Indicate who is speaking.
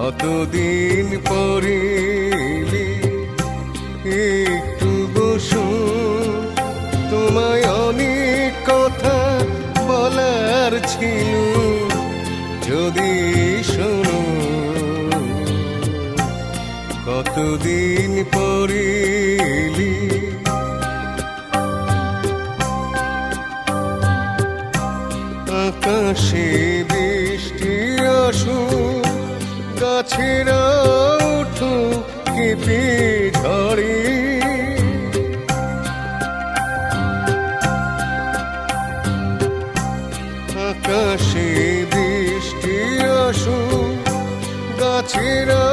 Speaker 1: কতদিন পরে একটু বসো, তোমায় অনেক কথা বলার ছিল, যদি শোনো। কতদিন পরে আকাশে বৃষ্টি আসুক, গাছেরা উঠুক কেঁপে ঝড়ে, আকাশে বৃষ্টি আসুক, গাছেরা